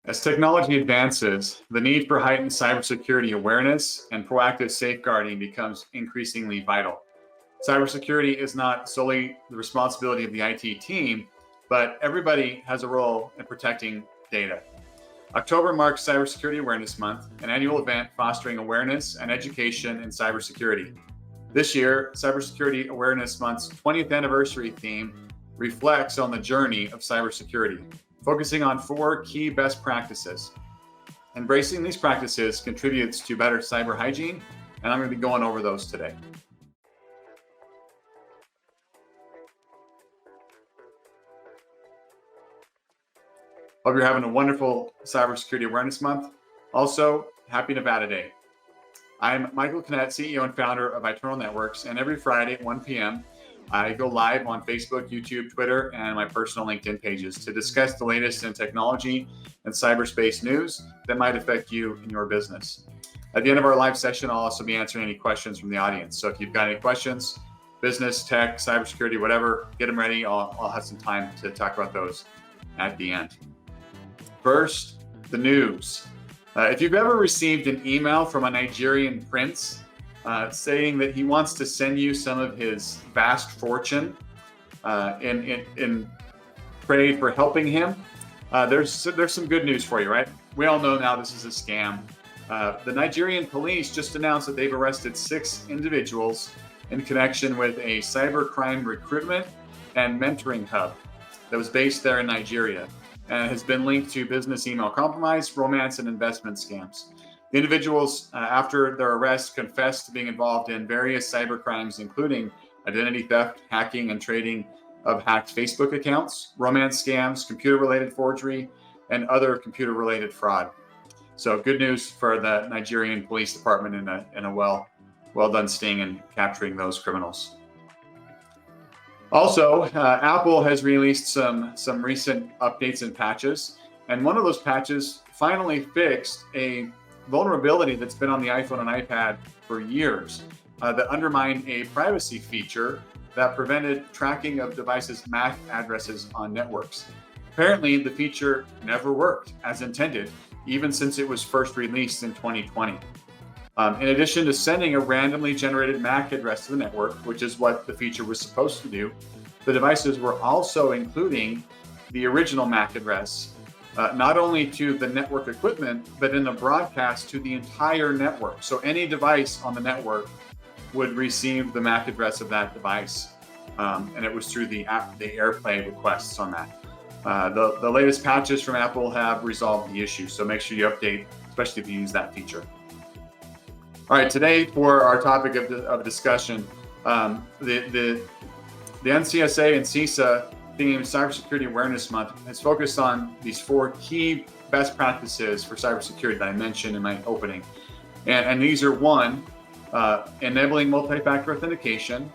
As technology advances, the need for heightened cybersecurity awareness and proactive safeguarding becomes increasingly vital. Cybersecurity is not solely the responsibility of the IT team, but everybody has a role in protecting data. October marks Cybersecurity Awareness Month, an annual event fostering awareness and education in cybersecurity. This year, Cybersecurity Awareness Month's 20th anniversary theme reflects on the journey of cybersecurity, focusing on 4 key best practices. Embracing these practices contributes to better cyber hygiene, and I'm going to be going over those today. Hope you're having a wonderful Cybersecurity Awareness Month. Also, happy Nevada Day. I'm Michael Kinnett, CEO and founder of Eternal Networks, and every Friday at 1 p.m., I go live on Facebook, YouTube, Twitter, and my personal LinkedIn pages to discuss the latest in technology and cyberspace news that might affect you and your business. At the end of our live session, I'll also be answering any questions from the audience. So if you've got any questions, business, tech, cybersecurity, whatever, get them ready. I'll have some time to talk about those at the end. First, the news. If you've ever received an email from a Nigerian prince saying that he wants to send you some of his vast fortune in trade for helping him, there's some good news for you, right? We all know now this is a scam. The Nigerian police just announced that they've arrested 6 individuals in connection with a cybercrime recruitment and mentoring hub that was based there in Nigeria and has been linked to business email compromise, romance, and investment scams. The individuals, after their arrest, confessed to being involved in various cyber crimes, including identity theft, hacking, and trading of hacked Facebook accounts, romance scams, computer-related forgery, and other computer-related fraud. So good news for the Nigerian police department in a well done sting in capturing those criminals. Also, Apple has released some recent updates and patches, and one of those patches finally fixed a vulnerability that's been on the iPhone and iPad for years that undermined a privacy feature that prevented tracking of devices' MAC addresses on networks. Apparently, the feature never worked as intended, even since it was first released in 2020. In addition to sending a randomly generated MAC address to the network, which is what the feature was supposed to do, the devices were also including the original MAC address, not only to the network equipment, but in the broadcast to the entire network. So any device on the network would receive the MAC address of that device, and it was through the AirPlay requests on that. The latest patches from Apple have resolved the issue, so make sure you update, especially if you use that feature. All right, today for our topic of discussion, the NCSA and CISA themed Cybersecurity Awareness Month has focused on these 4 key best practices for cybersecurity that I mentioned in my opening. And these are 1, enabling multi-factor authentication,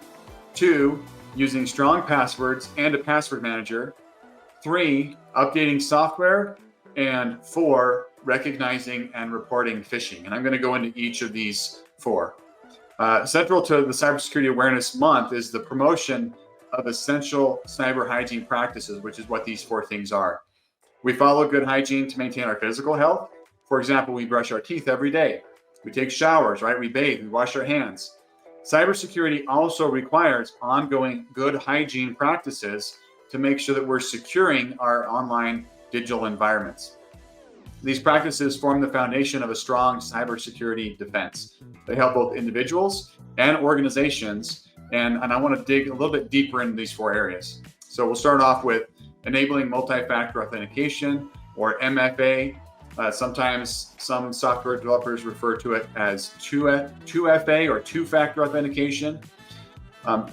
2, using strong passwords and a password manager, 3, updating software, and 4, recognizing and reporting phishing. And I'm going to go into each of these 4. Central to the Cybersecurity Awareness Month is the promotion of essential cyber hygiene practices, which is what these 4 things are. We follow good hygiene to maintain our physical health. For example, we brush our teeth every day. We take showers, right? We bathe, we wash our hands. Cybersecurity also requires ongoing good hygiene practices to make sure that we're securing our online digital environments. These practices form the foundation of a strong cybersecurity defense. They help both individuals and organizations, and I want to dig a little bit deeper into these 4 areas. So we'll start off with enabling multi-factor authentication, or MFA. Sometimes some software developers refer to it as 2FA or two-factor authentication.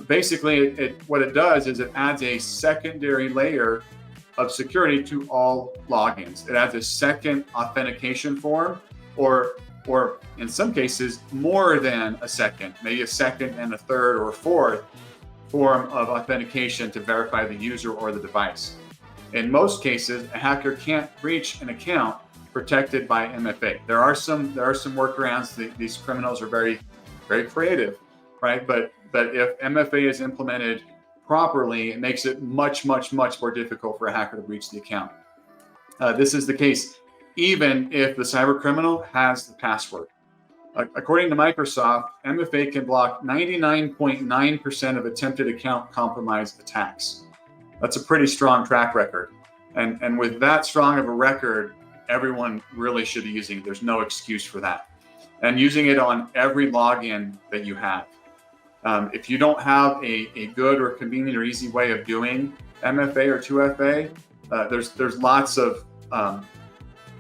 Basically, what it does is it adds a secondary layer of security to all logins. It adds a second authentication form, or in some cases, more than a second, maybe a second and a third or a fourth form of authentication to verify the user or the device. In most cases, a hacker can't breach an account protected by MFA. There are some workarounds. These criminals are very, very creative, right? But if MFA is implemented properly, it makes it much more difficult for a hacker to breach the account. This is the case even if the cybercriminal has the password. According to Microsoft, MFA can block 99.9% of attempted account compromise attacks. That's a pretty strong track record. And with that strong of a record, everyone really should be using it. There's no excuse for that. And using it on every login that you have. If you don't have a good or convenient or easy way of doing MFA or 2FA, there's lots of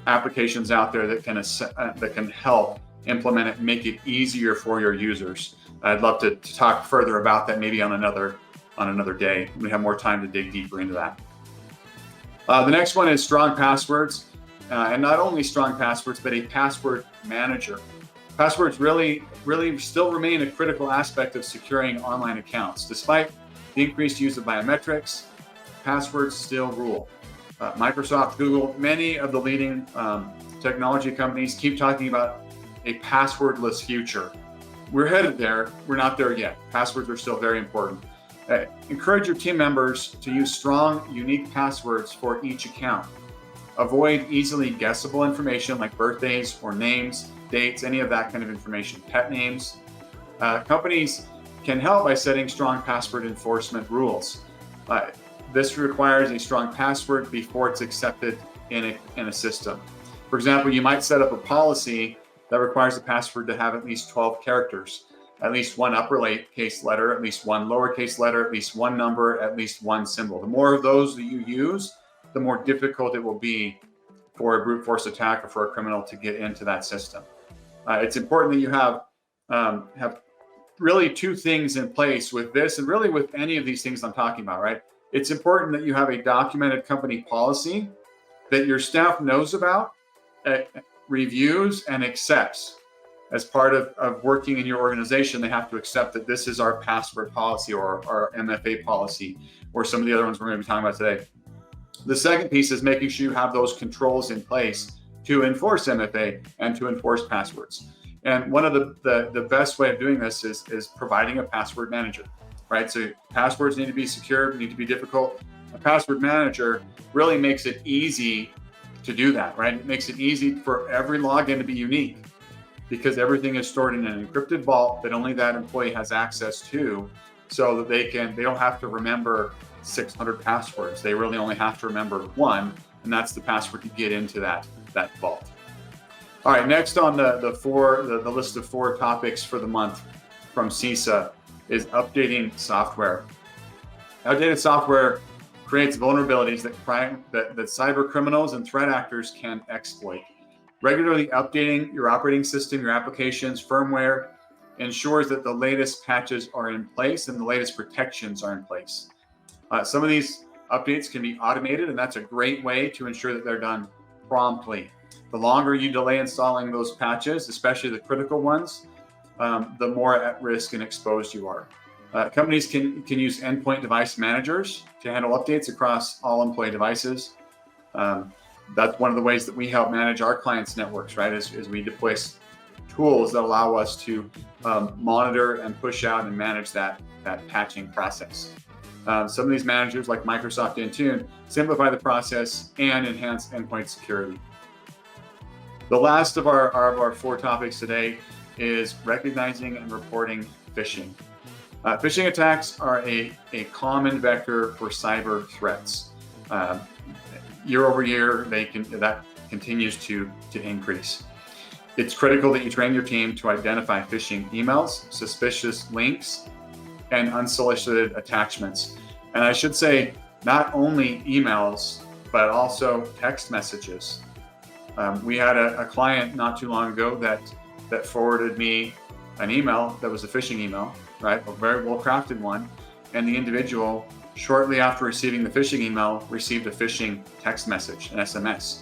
applications out there that can help implement it, make it easier for your users. I'd love to talk further about that maybe on another day. We have more time to dig deeper into that. The next one is strong passwords, and not only strong passwords, but a password manager. Passwords really still remain a critical aspect of securing online accounts. Despite the increased use of biometrics, passwords still rule. Microsoft, Google, many of the leading technology companies keep talking about a passwordless future. We're headed there. We're not there yet. Passwords are still very important. Encourage your team members to use strong, unique passwords for each account. Avoid easily guessable information like birthdays or names, dates, any of that kind of information, pet names. Companies can help by setting strong password enforcement rules. This requires a strong password before it's accepted in a system. For example, you might set up a policy that requires the password to have at least 12 characters, at least one uppercase letter, at least one lowercase letter, at least one number, at least one symbol. The more of those that you use, the more difficult it will be for a brute force attack or for a criminal to get into that system. It's important that you have really two things in place with this, and really with any of these things I'm talking about, right? It's important that you have a documented company policy that your staff knows about, reviews, and accepts. As part of working in your organization, they have to accept that this is our password policy or our MFA policy, or some of the other ones we're going to be talking about today. The second piece is making sure you have those controls in place to enforce MFA and to enforce passwords. And one of the best way of doing this is providing a password manager, right? So passwords need to be secure, need to be difficult. A password manager really makes it easy to do that, right? It makes it easy for every login to be unique, because everything is stored in an encrypted vault that only that employee has access to, so that they don't have to remember 600 passwords. They really only have to remember one, and that's the password to get into that vault. All right, next on the list of 4 topics for the month from CISA is updating software. Outdated software creates vulnerabilities that cyber criminals and threat actors can exploit. Regularly updating your operating system, your applications, firmware, ensures that the latest patches are in place and the latest protections are in place. Some of these updates can be automated, and that's a great way to ensure that they're done promptly. The longer you delay installing those patches, especially the critical ones, the more at risk and exposed you are. Companies can use endpoint device managers to handle updates across all employee devices. That's one of the ways that we help manage our clients' networks, right? Is we deploy tools that allow us to monitor and push out and manage that patching process. Some of these managers, like Microsoft Intune, simplify the process and enhance endpoint security. The last of our 4 topics today is recognizing and reporting phishing. Phishing attacks are a common vector for cyber threats. Year over year, that continues to increase. It's critical that you train your team to identify phishing emails, suspicious links, and unsolicited attachments. And I should say, not only emails, but also text messages. We had a client not too long ago that forwarded me an email that was a phishing email, right? A very well-crafted one. And the individual, shortly after receiving the phishing email, received a phishing text message, an SMS,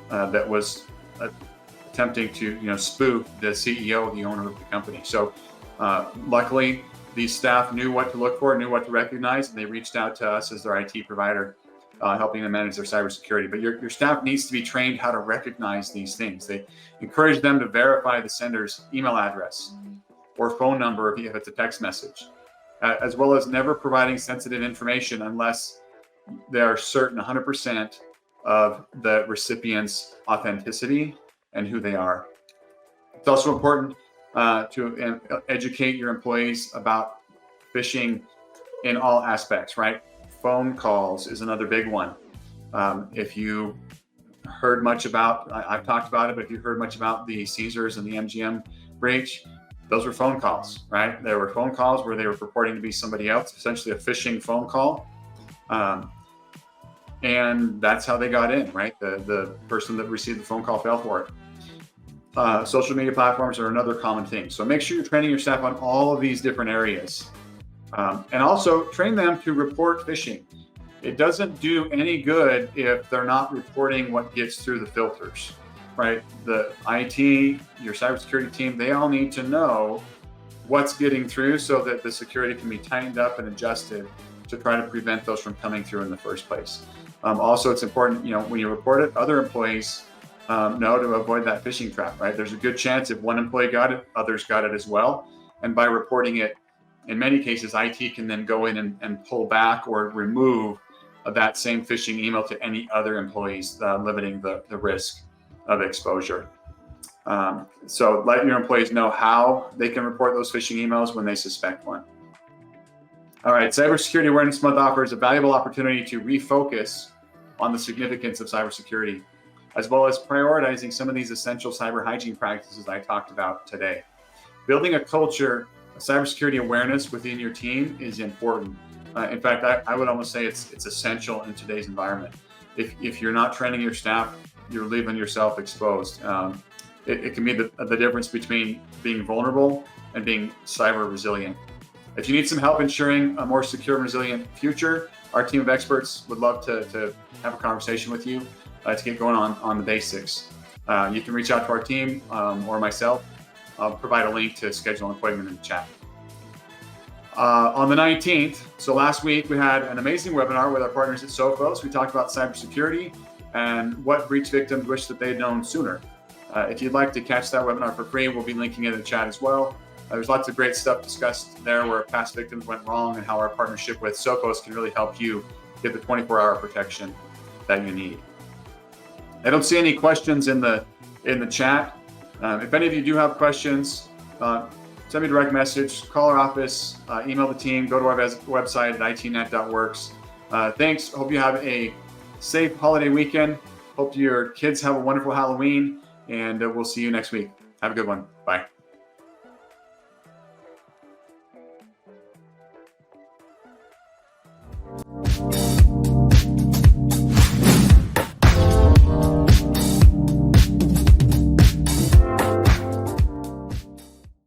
that was attempting to spoof the CEO, the owner of the company. So luckily, these staff knew what to look for, knew what to recognize, and they reached out to us as their IT provider, helping them manage their cybersecurity. But your staff needs to be trained how to recognize these things. They encourage them to verify the sender's email address or phone number if it's a text message, as well as never providing sensitive information unless they are certain 100% of the recipient's authenticity and who they are. It's also important to educate your employees about phishing in all aspects, right? Phone calls is another big one. If you heard much about, I've talked about it, but if you heard much about the Caesars and the MGM breach, those were phone calls, right? There were phone calls where they were purporting to be somebody else, essentially a phishing phone call. And that's how they got in, right? The person that received the phone call fell for it. Social media platforms are another common thing. So make sure you're training your staff on all of these different areas. And also train them to report phishing. It doesn't do any good if they're not reporting what gets through the filters, right? The IT, your cybersecurity team, they all need to know what's getting through so that the security can be tightened up and adjusted to try to prevent those from coming through in the first place. Also, it's important, when you report it, other employees know to avoid that phishing trap, right? There's a good chance if one employee got it, others got it as well. And by reporting it, in many cases, IT can then go in and pull back or remove that same phishing email to any other employees, limiting the risk of exposure. So let your employees know how they can report those phishing emails when they suspect one. All right, Cybersecurity Awareness Month offers a valuable opportunity to refocus on the significance of cybersecurity, as well as prioritizing some of these essential cyber hygiene practices I talked about today. Building a culture of cybersecurity awareness within your team is important. In fact, I would almost say it's essential in today's environment. If you're not training your staff, you're leaving yourself exposed. It can be the difference between being vulnerable and being cyber resilient. If you need some help ensuring a more secure and resilient future, our team of experts would love to have a conversation with you to get going on the basics. You can reach out to our team or myself. I'll provide a link to schedule an appointment in the chat. On the 19th, so last week, we had an amazing webinar with our partners at Sophos. We talked about cybersecurity and what breach victims wish that they'd known sooner. If you'd like to catch that webinar for free, we'll be linking it in the chat as well. There's lots of great stuff discussed there where past victims went wrong and how our partnership with Sophos can really help you get the 24-hour protection that you need. I don't see any questions in the chat. If any of you do have questions, send me a direct message, call our office, email the team, go to our website at itnet.works. Thanks. Hope you have a safe holiday weekend. Hope your kids have a wonderful Halloween, and we'll see you next week. Have a good one. Bye.